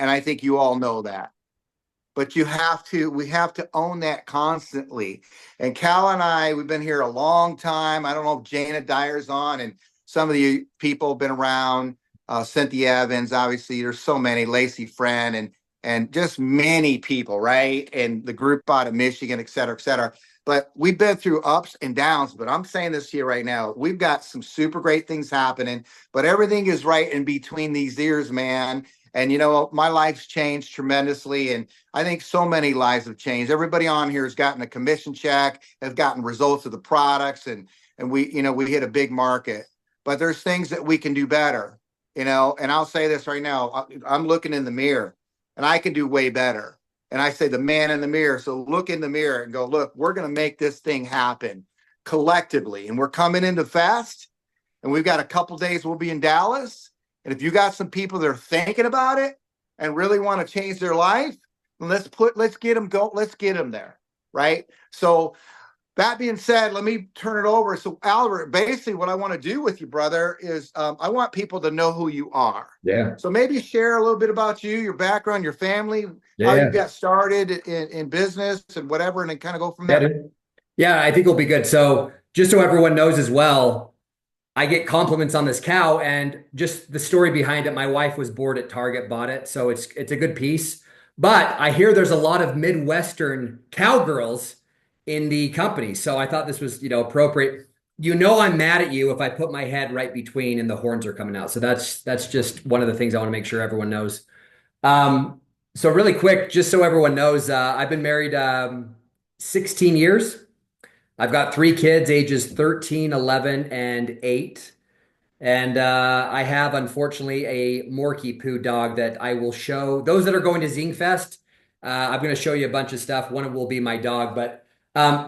And I think you all know that. But we have to own that constantly. And Cal and I, we've been here a long time. I don't know if Jana Dyer's on, and some of the people have been around. Cynthia Evans, obviously, there's so many, Lacey Friend, and just many people, right? And the group out of Michigan, et cetera, et cetera. But we've been through ups and downs. But I'm saying this here right now. We've got some super great things happening, but everything is right in between these ears, man. And, my life's changed tremendously. And I think so many lives have changed. Everybody on here has gotten a commission check, has gotten results of the products, and we hit a big market. But there's things that we can do better, and I'll say this right now. I'm looking in the mirror and I can do way better. And I say the man in the mirror. So look in the mirror and go, look, we're going to make this thing happen collectively. And we're coming into Fest, and we've got a couple days. We'll be in Dallas. And if you got some people that are thinking about it and really want to change their life, let's get them there. Right. So that being said, let me turn it over. So Albert, basically what I want to do with you, brother, is I want people to know who you are. Yeah. So maybe share a little bit about you, your background, your family, how you got started in business and whatever, and then kind of go from there. Yeah, I think it'll be good. So just so everyone knows as well, I get compliments on this cow, and just the story behind it. My wife was bored at Target, bought it. So it's a good piece. But I hear there's a lot of Midwestern cowgirls in the company. So I thought this was, appropriate. I'm mad at you if I put my head right between and the horns are coming out. So that's just one of the things I want to make sure everyone knows. So really quick, just so everyone knows, I've been married 16 years. I've got 3 kids, ages 13, 11, and 8. And I have, unfortunately, a Morkie Poo dog that I will show. Those that are going to Zingfest, I'm going to show you a bunch of stuff. One of them will be my dog. But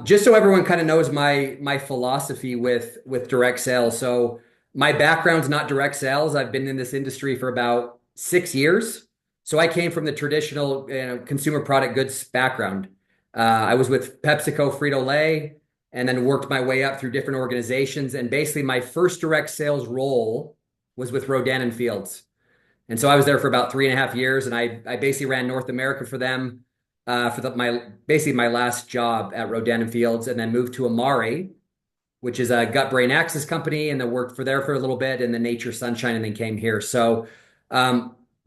just so everyone kind of knows my philosophy with direct sales. So my background's not direct sales. I've been in this industry for about 6 years. So I came from the traditional consumer product goods background. I was with PepsiCo, Frito-Lay, and then worked my way up through different organizations. And basically my first direct sales role was with Rodan and Fields. And so I was there for about 3.5 years, and I basically ran North America for them for my last job at Rodan and Fields, and then moved to Amare, which is a gut brain axis company, and then worked there for a little bit, and then Nature Sunshine, and then came here. So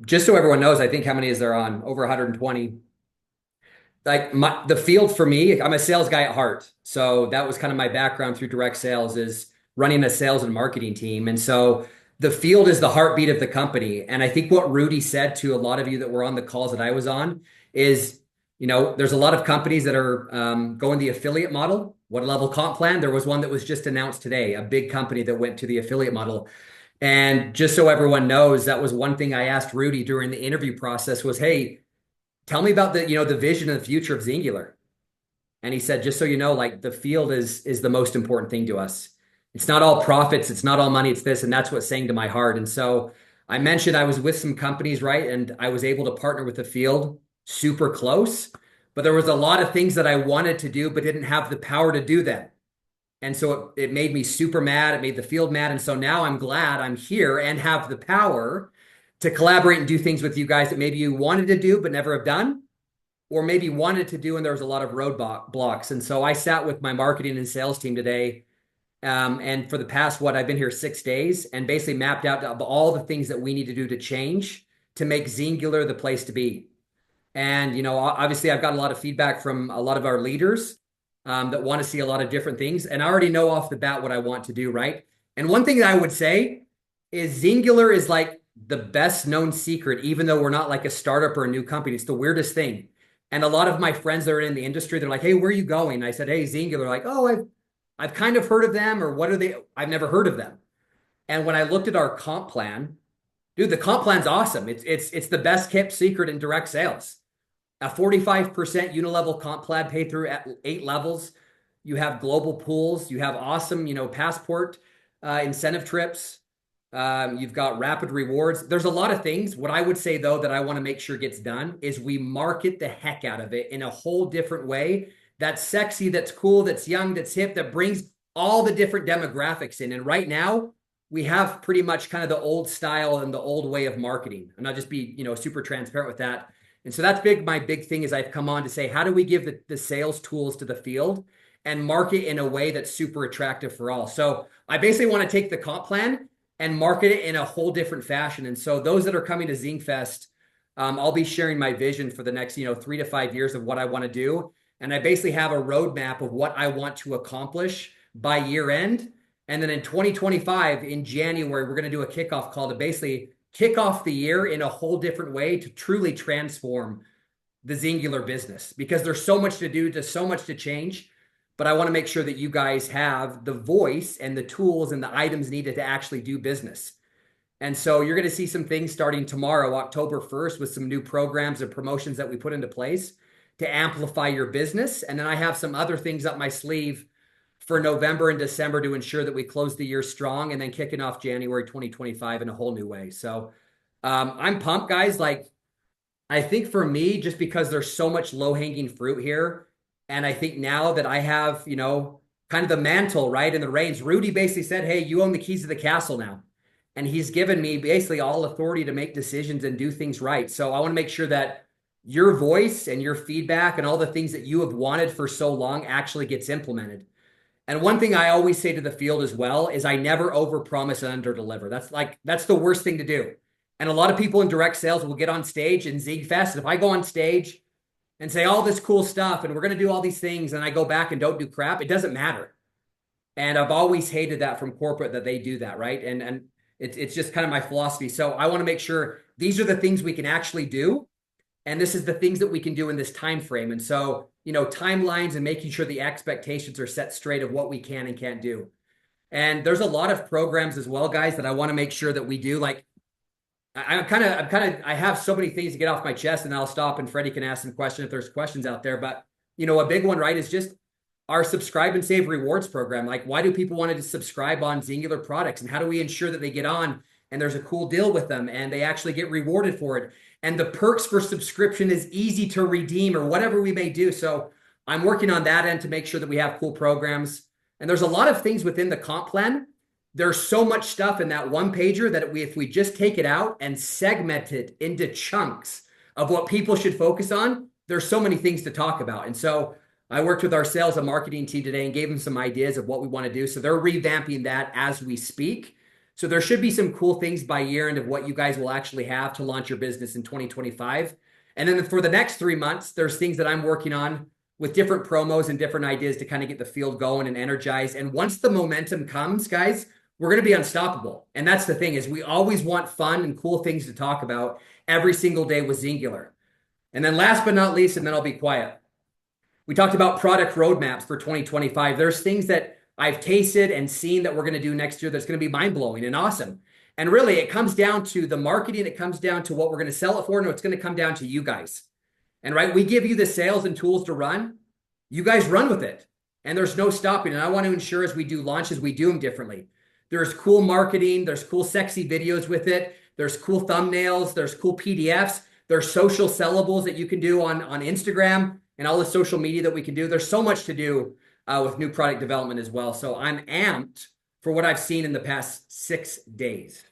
just so everyone knows, I think how many is there on? Over 120. Like the field for me, I'm a sales guy at heart. So that was kind of my background through direct sales, is running a sales and marketing team. And so the field is the heartbeat of the company. And I think what Rudy said to a lot of you that were on the calls that I was on is, there's a lot of companies that are going the affiliate model. What level comp plan? There was one that was just announced today, a big company that went to the affiliate model. And just so everyone knows, that was one thing I asked Rudy during the interview process was, hey, tell me about the vision and the future of Xyngular. And he said, just so you know, like the field is the most important thing to us. It's not all profits. It's not all money. It's this. And that's what's saying to my heart. And so I mentioned I was with some companies, right? And I was able to partner with the field super close, but there was a lot of things that I wanted to do, but didn't have the power to do them. And so it made me super mad. It made the field mad. And so now I'm glad I'm here and have the power to collaborate and do things with you guys that maybe you wanted to do but never have done, or maybe wanted to do and there was a lot of roadblocks. And so I sat with my marketing and sales team today, and for the past, I've been here 6 days, and basically mapped out all the things that we need to do to change to make Xyngular the place to be. And, obviously I've got a lot of feedback from a lot of our leaders that want to see a lot of different things. And I already know off the bat what I want to do, right? And one thing that I would say is Xyngular is like the best known secret, even though we're not like a startup or a new company. It's the weirdest thing. And a lot of my friends that are in the industry, they're like, hey, where are you going? And I said, hey, Xyngular. Like, oh, I've kind of heard of them, or what are they? I've never heard of them. And when I looked at our comp plan, dude, the comp plan's awesome. It's the best kept secret in direct sales. A 45% unilevel comp plan paid through at 8 levels. You have global pools. You have awesome, passport incentive trips. You've got rapid rewards. There's a lot of things. What I would say, though, that I want to make sure gets done is we market the heck out of it in a whole different way. That's sexy, that's cool, that's young, that's hip, that brings all the different demographics in. And right now, we have pretty much kind of the old style and the old way of marketing. And I'll just be, super transparent with that. And so that's big. My big thing is I've come on to say, how do we give the sales tools to the field and market in a way that's super attractive for all? So I basically want to take the comp plan and market it in a whole different fashion. And so those that are coming to Xynfest, I'll be sharing my vision for the next, 3 to 5 years of what I want to do. And I basically have a roadmap of what I want to accomplish by year end. And then in 2025, in January, we're going to do a kickoff call to basically kick off the year in a whole different way to truly transform the Xyngular business, because there's so much to do, there's so much to change. But I want to make sure that you guys have the voice and the tools and the items needed to actually do business. And so you're going to see some things starting tomorrow, October 1st, with some new programs and promotions that we put into place to amplify your business. And then I have some other things up my sleeve for November and December to ensure that we close the year strong, and then kicking off January 2025 in a whole new way. So I'm pumped, guys. Like, I think for me, just because there's so much low-hanging fruit here, and I think now that I have, kind of the mantle, right, and the reins, Rudy basically said, hey, you own the keys to the castle now. And he's given me basically all authority to make decisions and do things right. So I want to make sure that your voice and your feedback and all the things that you have wanted for so long actually gets implemented. And one thing I always say to the field as well is I never overpromise and underdeliver. That's the worst thing to do. And a lot of people in direct sales will get on stage in Xynfest. If I go on stage and say all this cool stuff and we're going to do all these things and I go back and don't do crap, it doesn't matter. And I've always hated that from corporate, that they do that, right? And it's just kind of my philosophy. So I want to make sure these are the things we can actually do. And this is the things that we can do in this time frame. And so, timelines and making sure the expectations are set straight of what we can and can't do. And there's a lot of programs as well, guys, that I want to make sure that we do. Like, I have so many things to get off my chest, and I'll stop and Freddie can ask some questions if there's questions out there. But, a big one, right, is just our subscribe and save rewards program. Like, why do people want to subscribe on Xyngular products, and how do we ensure that they get on and there's a cool deal with them and they actually get rewarded for it? And the perks for subscription is easy to redeem, or whatever we may do. So I'm working on that end to make sure that we have cool programs. And there's a lot of things within the comp plan. There's so much stuff in that one pager that if we just take it out and segment it into chunks of what people should focus on, there's so many things to talk about. And so I worked with our sales and marketing team today and gave them some ideas of what we want to do. So they're revamping that as we speak. So there should be some cool things by year end of what you guys will actually have to launch your business in 2025. And then for the next 3 months, there's things that I'm working on with different promos and different ideas to kind of get the field going and energized. And once the momentum comes, guys, we're going to be unstoppable. And that's the thing, is we always want fun and cool things to talk about every single day with Xyngular. And then last but not least, and then I'll be quiet, we talked about product roadmaps for 2025. There's things that I've tasted and seen that we're going to do next year that's going to be mind-blowing and awesome. And really, it comes down to the marketing. It comes down to what we're going to sell it for, and it's going to come down to you guys. And right, we give you the sales and tools to run. You guys run with it, and there's no stopping. And I want to ensure as we do launches, we do them differently. There's cool marketing. There's cool, sexy videos with it. There's cool thumbnails. There's cool PDFs. There's social sellables that you can do on Instagram and all the social media that we can do. There's so much to do with new product development as well. So I'm amped for what I've seen in the past 6 days.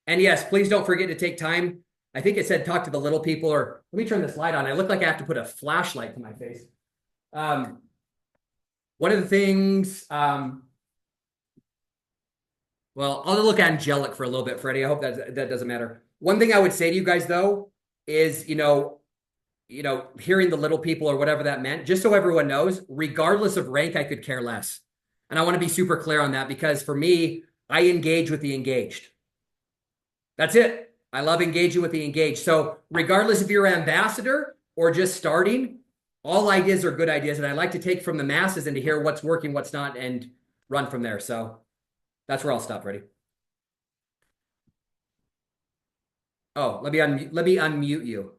And yes, please don't forget to take time. I think it said talk to the little people, or let me turn this light on. I look like I have to put a flashlight to my face. One of the things, well, I'll look angelic for a little bit, Freddie. I hope that doesn't matter. One thing I would say to you guys, though, is, hearing the little people or whatever that meant, just so everyone knows, regardless of rank, I could care less. And I want to be super clear on that, because for me, I engage with the engaged. That's it. I love engaging with the engaged. So regardless if you're an ambassador or just starting, all ideas are good ideas. And I like to take from the masses and to hear what's working, what's not, and run from there. So that's where I'll stop, Freddie. Oh, let me unmute you.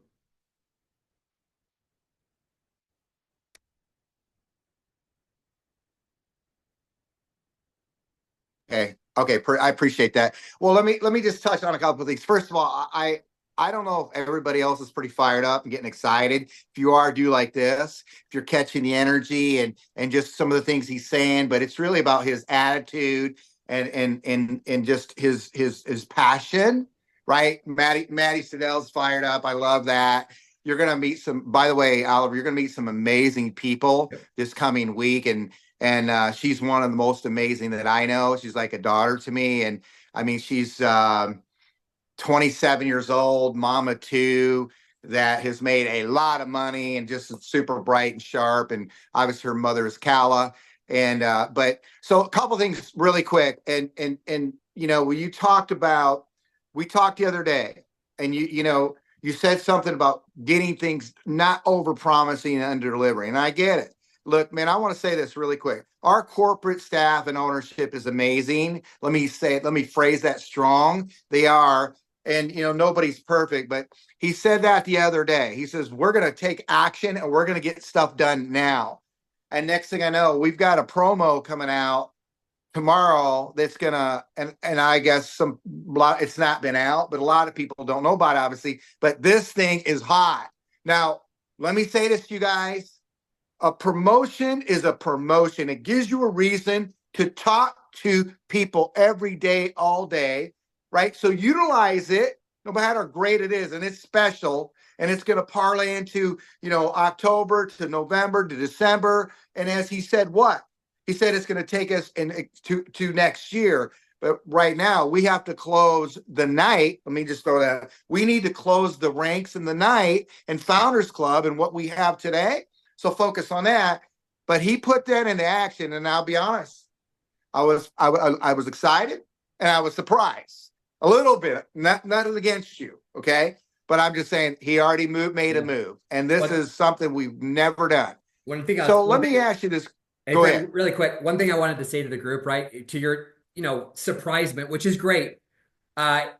Okay. I appreciate that. Well, let me just touch on a couple of things. First of all, I don't know if everybody else is pretty fired up and getting excited. If you are, do like this. If you're catching the energy and just some of the things he's saying, but it's really about his attitude and just his passion, right? Maddie Siddell's fired up. I love that. You're gonna meet some, by the way, Oliver, you're gonna meet some amazing people this coming week. And she's one of the most amazing that I know. She's like a daughter to me. And I mean, she's 27 years old, mama two, that has made a lot of money and just super bright and sharp. And obviously her mother is Kala. And but so a couple things really quick. And you know, when you talked about, we talked the other day, and you said something about getting things, not over promising and under delivering. And I get it. Look, man, I want to say this really quick. Our corporate staff and ownership is amazing. Let me phrase that strong. They are. And, nobody's perfect, but he said that the other day. He says, we're going to take action and we're going to get stuff done now. And next thing I know, we've got a promo coming out tomorrow that's going to, and I guess it's not been out, but a lot of people don't know about it, obviously, but this thing is hot. Now, let me say this to you guys. A promotion is a promotion. It gives you a reason to talk to people every day, all day, right? So utilize it, no matter how great it is, and it's special, and it's going to parlay into, October to November to December. And as he said, what? He said it's going to take us to next year. But right now, we have to close the night. Let me just throw that. We need to close the ranks in the night and Founders Club and what we have today. So focus on that. But he put that into action, and I'll be honest, I was excited and I was surprised a little bit. Nothing against you, okay? But I'm just saying he already made a move, and this is something we've never done. Let me ask you this. Hey, Go Brent, ahead. really quick. One thing I wanted to say to the group, right? To your, surprisement, which is great. I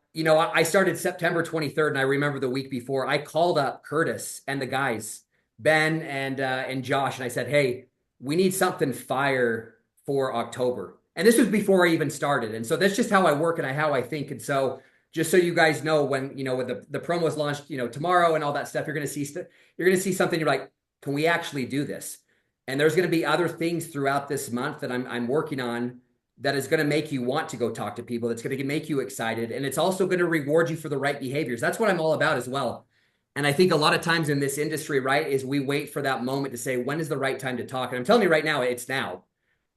started September 23rd, and I remember the week before, I called up Curtis and the guys, Ben and Josh, and I said, hey, we need something fire for October. And this was before I even started. And so that's just how I work and how I think. And so just so you guys know, when when the promo is launched, tomorrow and all that stuff, you're gonna see something, you're like, can we actually do this? And there's going to be other things throughout this month that I'm working on that is going to make you want to go talk to people. That's going to make you excited. And it's also going to reward you for the right behaviors. That's what I'm all about as well. And I think a lot of times in this industry, right, is we wait for that moment to say, when is the right time to talk? And I'm telling you right now, it's now.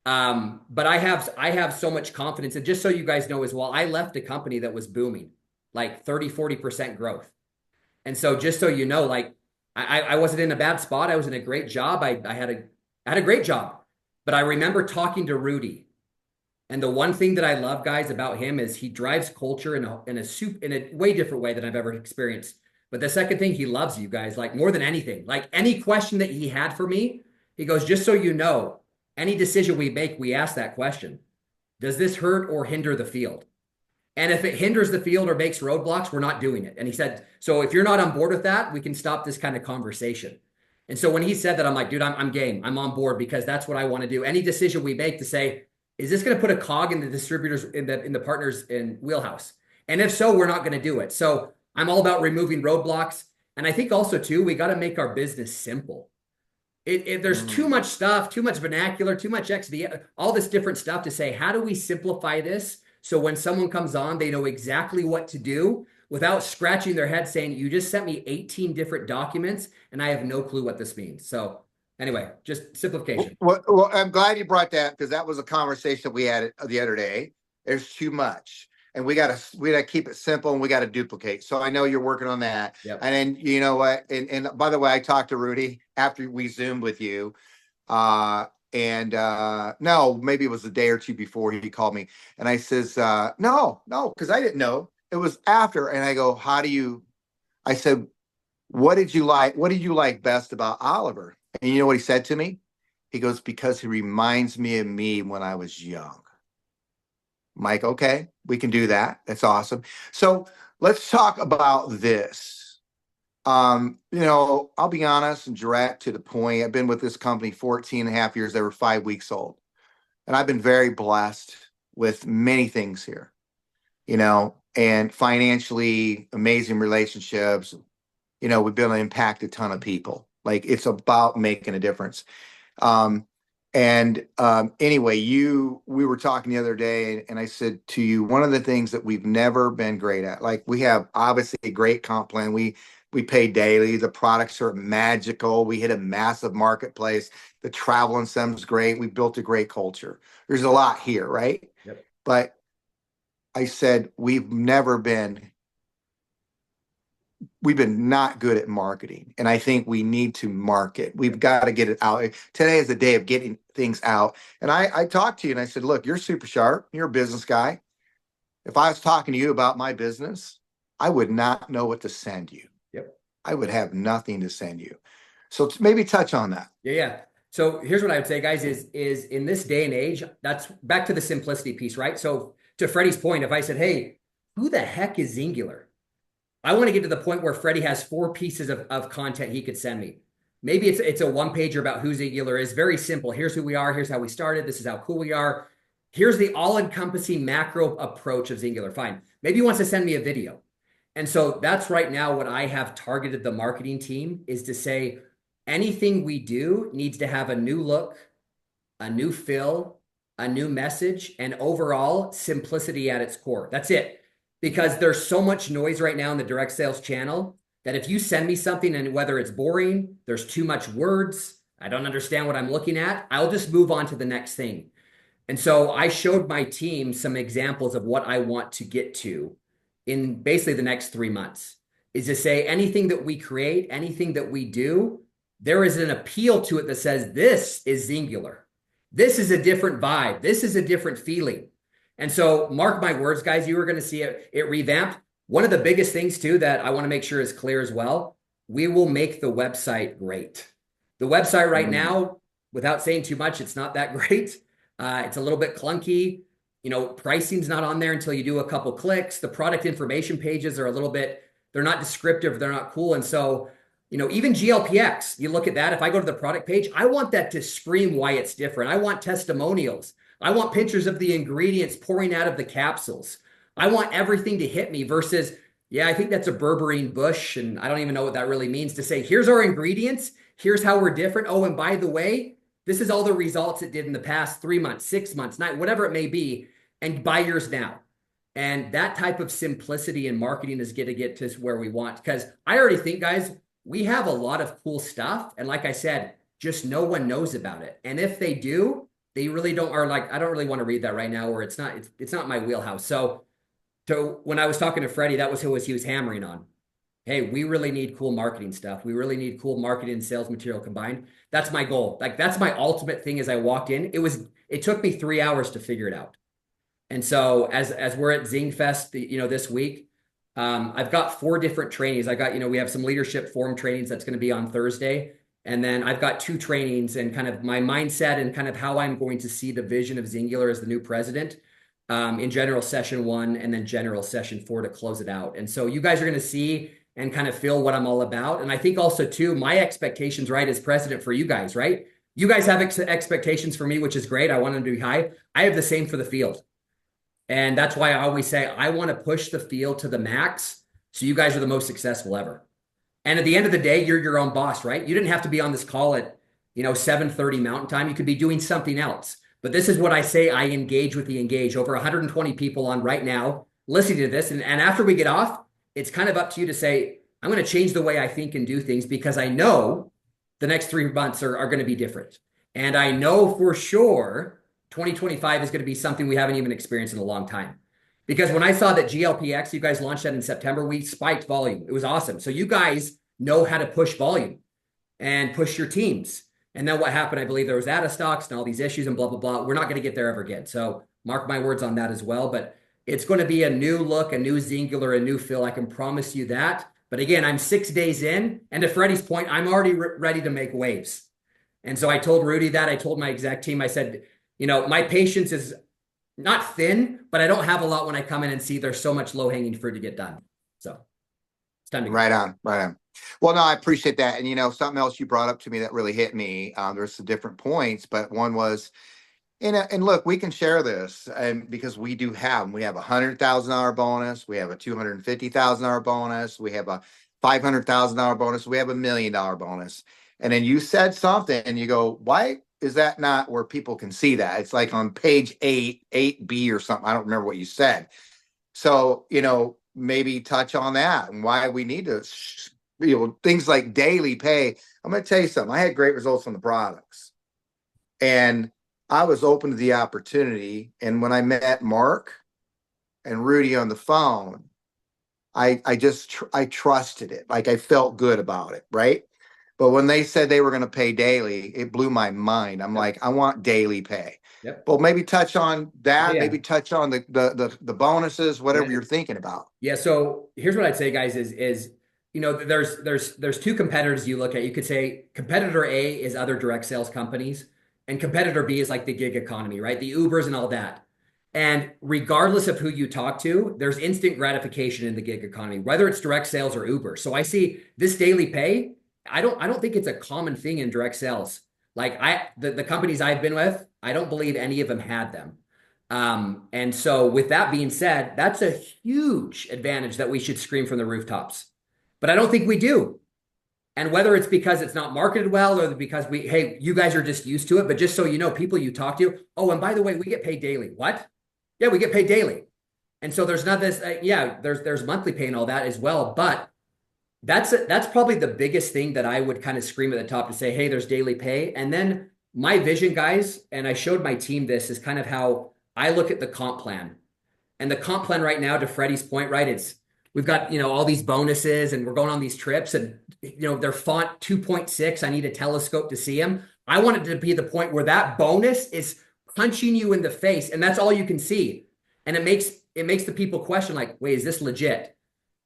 But I have so much confidence. And just so you guys know as well, I left a company that was booming, like 30-40% growth. And so just so you know, like I wasn't in a bad spot. I was in a great job. I had a great job. But I remember talking to Rudy. And the one thing that I love, guys, about him is he drives culture in a way different way than I've ever experienced. But the second thing, he loves you guys, like more than anything. Like any question that he had for me, he goes, just so you know, any decision we make, we ask that question. Does this hurt or hinder the field? And if it hinders the field or makes roadblocks, we're not doing it. And he said, so if you're not on board with that, we can stop this kind of conversation. And so when he said that, I'm like, dude, I'm game. I'm on board, because that's what I want to do. Any decision we make to say, is this going to put a cog in the distributors, in the partners in wheelhouse? And if so, we're not going to do it. So I'm all about removing roadblocks. And I think also too, we got to make our business simple. There's too much stuff, too much vernacular, too much XV, all this different stuff to say, how do we simplify this? So when someone comes on, they know exactly what to do without scratching their head saying, you just sent me 18 different documents and I have no clue what this means. So anyway, just simplification. Well, I'm glad you brought that, because that was a conversation we had the other day. There's too much, and we got to keep it simple, and we got to duplicate. So I know you're working on that. Yep. And then, you know what? And by the way, I talked to Rudy after we Zoomed with you. No, maybe it was a day or two before he called me, and I says, no, because I didn't know. It was after, and I go, I said, what did you like best about Oliver? And you know what he said to me? He goes, because he reminds me of me when I was young. I'm like, okay, we can do that. That's awesome. So let's talk about this. I'll be honest and direct to the point. I've been with this company 14 and a half years. They were 5 weeks old. And I've been very blessed with many things here, and financially amazing relationships. We've been able to impact a ton of people. Like, it's about making a difference. And anyway, we were talking the other day, and I said to you, one of the things that we've never been great at, like we have obviously a great comp plan. We pay daily. The products are magical. We hit a massive marketplace. The travel and sem's great. We built a great culture. There's a lot here, right? Yep. But I said we've been not good at marketing. And I think we need to market. We've got to get it out. Today is the day of getting things out. And I talked to you and I said, look, you're super sharp. You're a business guy. If I was talking to you about my business, I would not know what to send you. Yep. I would have nothing to send you. So maybe touch on that. Yeah. So here's what I would say, guys, is in this day and age, that's back to the simplicity piece, right? So to Freddie's point, if I said, hey, who the heck is Xyngular? I want to get to the point where Freddie has 4 pieces of content he could send me. Maybe it's a 1-pager about who Xyngular is. Very simple. Here's who we are. Here's how we started. This is how cool we are. Here's the all-encompassing macro approach of Xyngular. Fine. Maybe he wants to send me a video. And so that's right now what I have targeted the marketing team is to say, anything we do needs to have a new look, a new feel, a new message, and overall simplicity at its core. That's it. Because there's so much noise right now in the direct sales channel that if you send me something and whether it's boring, there's too much words, I don't understand what I'm looking at, I'll just move on to the next thing. And so I showed my team some examples of what I want to get to in basically the next 3 months, is to say anything that we create, anything that we do, there is an appeal to it that says, this is Xyngular. This is a different vibe. This is a different feeling. And so mark my words, guys, you are going to see it revamped. One of the biggest things too that I want to make sure is clear as well, we will make the website great. The website right now, without saying too much, it's not that great. It's a little bit clunky. You know, pricing's not on there until you do a couple clicks. The product information pages are a little bit, they're not descriptive, they're not cool. And so, you know, even GLPX, you look at that, if I go to the product page, I want that to scream why it's different. I want testimonials. I want pictures of the ingredients pouring out of the capsules. I want everything to hit me versus, yeah, I think that's a berberine bush, and I don't even know what that really means, to say, here's our ingredients, here's how we're different. Oh, and by the way, this is all the results it did in the past 3 months, 6 months, 9, whatever it may be, and buy yours now. And that type of simplicity in marketing is going to get to where we want. Because I already think, guys, we have a lot of cool stuff. And like I said, just no one knows about it. And if they do, they really don't, are like, I don't really want to read that right now, or it's not my wheelhouse. So when I was talking to Freddie, that was who he was hammering on. Hey, we really need cool marketing stuff. We really need cool marketing and sales material combined. That's my goal. Like, that's my ultimate thing. As I walked in, it took me 3 hours to figure it out. And so as we're at ZingFest, you know, this week, I've got 4 different trainings. I got, you know, we have some leadership forum trainings that's going to be on Thursday. And then I've got 2 trainings and kind of my mindset and kind of how I'm going to see the vision of Xyngular as the new president in general session 1 and then general session 4 to close it out. And so you guys are going to see and kind of feel what I'm all about. And I think also too, my expectations, right, as president for you guys, right? You guys have expectations for me, which is great. I want them to be high. I have the same for the field. And that's why I always say, I want to push the field to the max so you guys are the most successful ever. And at the end of the day, you're your own boss, right? You didn't have to be on this call at, 7:30 Mountain Time. You could be doing something else. But this is what I say, I engage with the engage. Over 120 people on right now listening to this. And after we get off, it's kind of up to you to say, I'm going to change the way I think and do things because I know the next 3 months are going to be different. And I know for sure 2025 is going to be something we haven't even experienced in a long time. Because when I saw that GLPX, you guys launched that in September, we spiked volume. It was awesome. So you guys know how to push volume and push your teams. And then what happened, I believe there was out of stocks and all these issues and blah, blah, blah. We're not going to get there ever again. So mark my words on that as well. But it's going to be a new look, a new Xyngular, a new feel. I can promise you that. But again, I'm 6 days in. And to Freddie's point, I'm already ready to make waves. And so I told Rudy that. I told my exec team, I said, my patience is not thin, but I don't have a lot when I come in and see there's so much low-hanging fruit to get done. So it's time to go. Right on. Well, no, I appreciate that. And, something else you brought up to me that really hit me, there's some different points, but one was, and look, we can share this because we do have them. We have $100,000 bonus. We have a $250,000 bonus. We have a $500,000 bonus. We have $1 million bonus. And then you said something and you go, why is that not where people can see that? It's like on page 8B or something. I don't remember what you said. So, maybe touch on that and why we need to, things like daily pay. I'm going to tell you something. I had great results on the products, and I was open to the opportunity. And when I met Mark and Rudy on the phone, I trusted it. Like, I felt good about it. Right. But when they said they were going to pay daily, it blew my mind. I'm like, I want daily pay. Yep. Well, maybe touch on that. Yeah. Maybe touch on the bonuses, whatever you're thinking about. Yeah. So here's what I'd say, guys, is there's two competitors you look at. You could say competitor A is other direct sales companies, and competitor B is like the gig economy, right? The Ubers and all that. And regardless of who you talk to, there's instant gratification in the gig economy, whether it's direct sales or Uber. So I see this daily pay. I don't think it's a common thing in direct sales. Like the companies I've been with, I don't believe any of them had them. And so with that being said, that's a huge advantage that we should scream from the rooftops. But I don't think we do. And whether it's because it's not marketed well or because hey, you guys are just used to it, but just so you know, people you talk to, oh, and by the way, we get paid daily. What? Yeah, we get paid daily. And so there's not this, there's monthly pay and all that as well. But that's probably the biggest thing that I would kind of scream at the top to say, hey, there's daily pay. And then my vision, guys, and I showed my team this, is kind of how I look at the comp plan. And the comp plan right now, to Freddie's point, right, we've got, all these bonuses and we're going on these trips, and, they're font 2.6. I need a telescope to see them. I want it to be the point where that bonus is punching you in the face, and that's all you can see. And it makes the people question, like, wait, is this legit?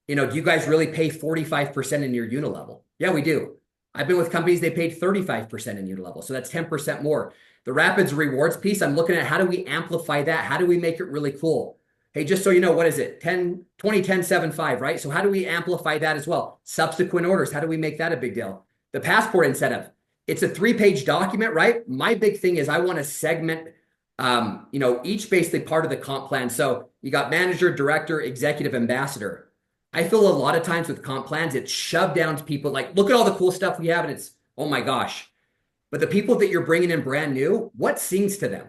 Do you guys really pay 45% in your unit level? Yeah, we do. I've been with companies, they paid 35% in unit level. So that's 10% more. The Rapids rewards piece, I'm looking at how do we amplify that? How do we make it really cool? Hey, just so you know, what is it? 20-10-7-5, right? So how do we amplify that as well? Subsequent orders, how do we make that a big deal? The passport incentive, it's a 3-page document, right? My big thing is I want to segment, each basically part of the comp plan. So you got manager, director, executive, ambassador. I feel a lot of times with comp plans, it's shoved down to people like, look at all the cool stuff we have, and it's, oh my gosh. But the people that you're bringing in brand new, what sings to them?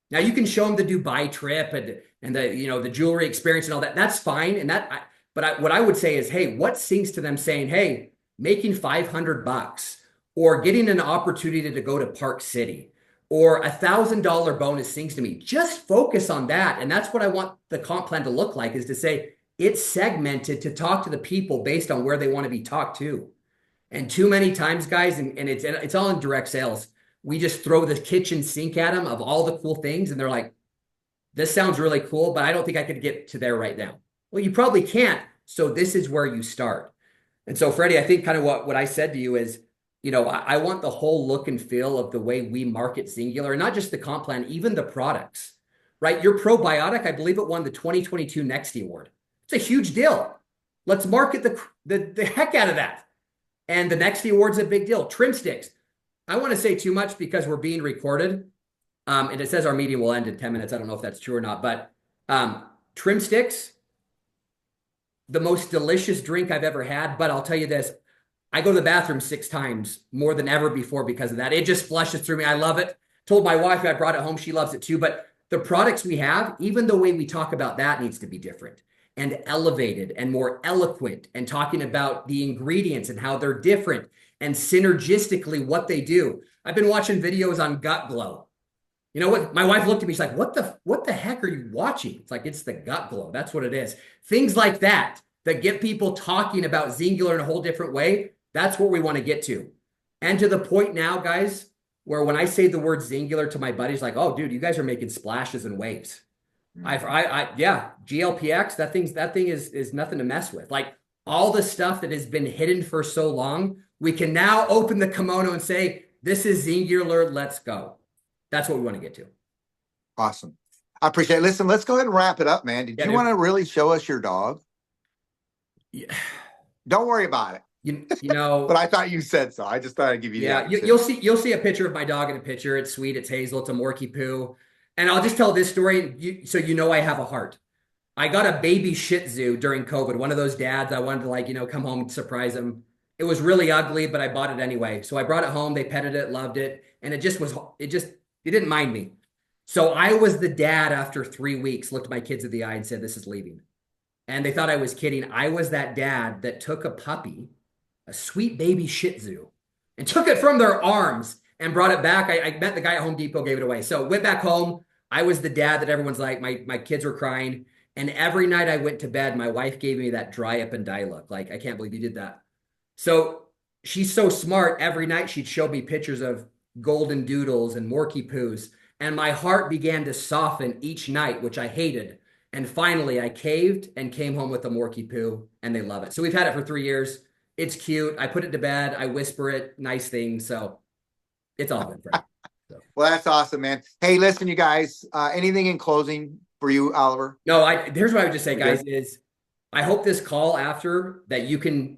Now you can show them the Dubai trip and the jewelry experience and all that. That's fine. And what I would say is, hey, what sings to them saying, hey, making $500 or getting an opportunity to go to Park City or $1,000 bonus sings to me. Just focus on that. And that's what I want the comp plan to look like, is to say it's segmented to talk to the people based on where they want to be talked to. And too many times, guys, and it's all in direct sales, we just throw the kitchen sink at them of all the cool things. And they're like, this sounds really cool, but I don't think I could get to there right now. Well, you probably can't. So this is where you start. And so, Freddie, I think kind of what I said to you is, I want the whole look and feel of the way we market Xyngular, and not just the comp plan, even the products, right? Your probiotic, I believe it won the 2022 Nexty Award. It's a huge deal. Let's market the heck out of that. And the Nexty Award's a big deal. Trim sticks. I want to say too much because we're being recorded. And it says our meeting will end in 10 minutes. I don't know if that's true or not, but trim sticks, the most delicious drink I've ever had. But I'll tell you this, I go to the bathroom 6 times more than ever before because of that. It just flushes through me. I love it. Told my wife I brought it home. She loves it too. But the products we have, even the way we talk about that needs to be different and elevated and more eloquent, and talking about the ingredients and how they're different and synergistically what they do. I've been watching videos on gut glow. You know what? My wife looked at me, she's like, what the heck are you watching? It's like, it's the gut glow. That's what it is. Things like that get people talking about Xyngular in a whole different way. That's what we want to get to. And to the point now, guys, where when I say the word Xyngular to my buddies, like, oh, dude, you guys are making splashes and waves. Yeah, GLPX, that thing is nothing to mess with. Like, all the stuff that has been hidden for so long, we can now open the kimono and say, this is Xyngular, let's go. That's what we want to get to. Awesome. I appreciate it. Listen, let's go ahead and wrap it up, man. Did you want to really show us your dog? Yeah. Don't worry about it. But I thought you said so. I just thought I'd give you you'll see a picture of my dog in a picture. It's sweet. It's Hazel. It's a Morky Poo. And I'll just tell this story so I have a heart. I got a baby Shih Tzu during COVID. One of those dads, I wanted to come home and surprise him. It was really ugly, but I bought it anyway. So I brought it home. They petted it, loved it. And it didn't mind me. So I was the dad after 3 weeks, looked my kids in the eye and said, this is leaving. And they thought I was kidding. I was that dad that took a puppy, a sweet baby Shih Tzu, and took it from their arms and brought it back. I met the guy at Home Depot, gave it away. So went back home. I was the dad that everyone's like, my kids were crying. And every night I went to bed, my wife gave me that dry up and die look. Like, I can't believe you did that. So she's so smart. Every night she'd show me pictures of golden doodles and Morky Poos. And my heart began to soften each night, which I hated. And finally I caved and came home with a Morky Poo, and they love it. So we've had it for 3 years. It's cute. I put it to bed. I whisper it, nice things. So it's all good, Frank. So. Well, that's awesome, man. Hey, listen, you guys, anything in closing for you, Oliver? No, here's what I would just say, guys, is I hope this call after that you can,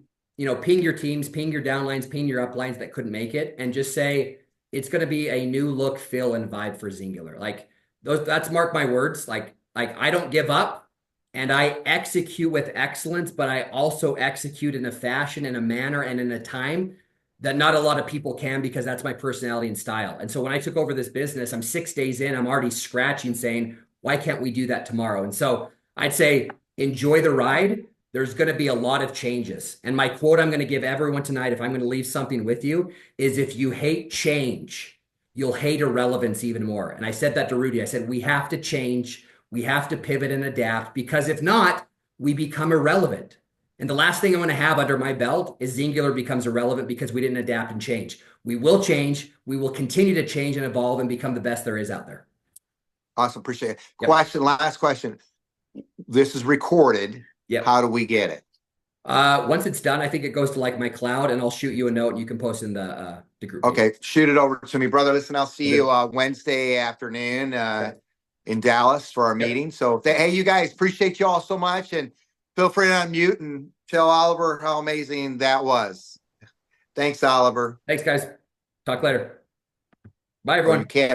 ping your teams, ping your downlines, ping your uplines that couldn't make it, and just say, it's going to be a new look, feel, and vibe for Xyngular. Like that's mark my words. Like I don't give up, and I execute with excellence, but I also execute in a fashion, in a manner, and in a time that not a lot of people can, because that's my personality and style. And so when I took over this business, I'm 6 days in, I'm already scratching saying, why can't we do that tomorrow? And so I'd say, enjoy the ride. There's going to be a lot of changes. And my quote I'm going to give everyone tonight, if I'm going to leave something with you, is if you hate change, you'll hate irrelevance even more. And I said that to Rudy. I said, we have to change. We have to pivot and adapt, because if not, we become irrelevant. And the last thing I want to have under my belt is Xyngular becomes irrelevant because we didn't adapt and change. We will change. We will continue to change and evolve and become the best there is out there. Awesome. Appreciate it. Yep. Last question. This is recorded. Yep. How do we get it? Once it's done, I think it goes to like my cloud, and I'll shoot you a note and you can post in the group. Okay. Shoot it over to me, brother. Listen, I'll see you Wednesday afternoon in Dallas for our meeting. So hey, you guys, appreciate you all so much, and feel free to unmute and tell Oliver how amazing that was. Thanks, Oliver. Thanks, guys. Talk later. Bye, everyone. You can.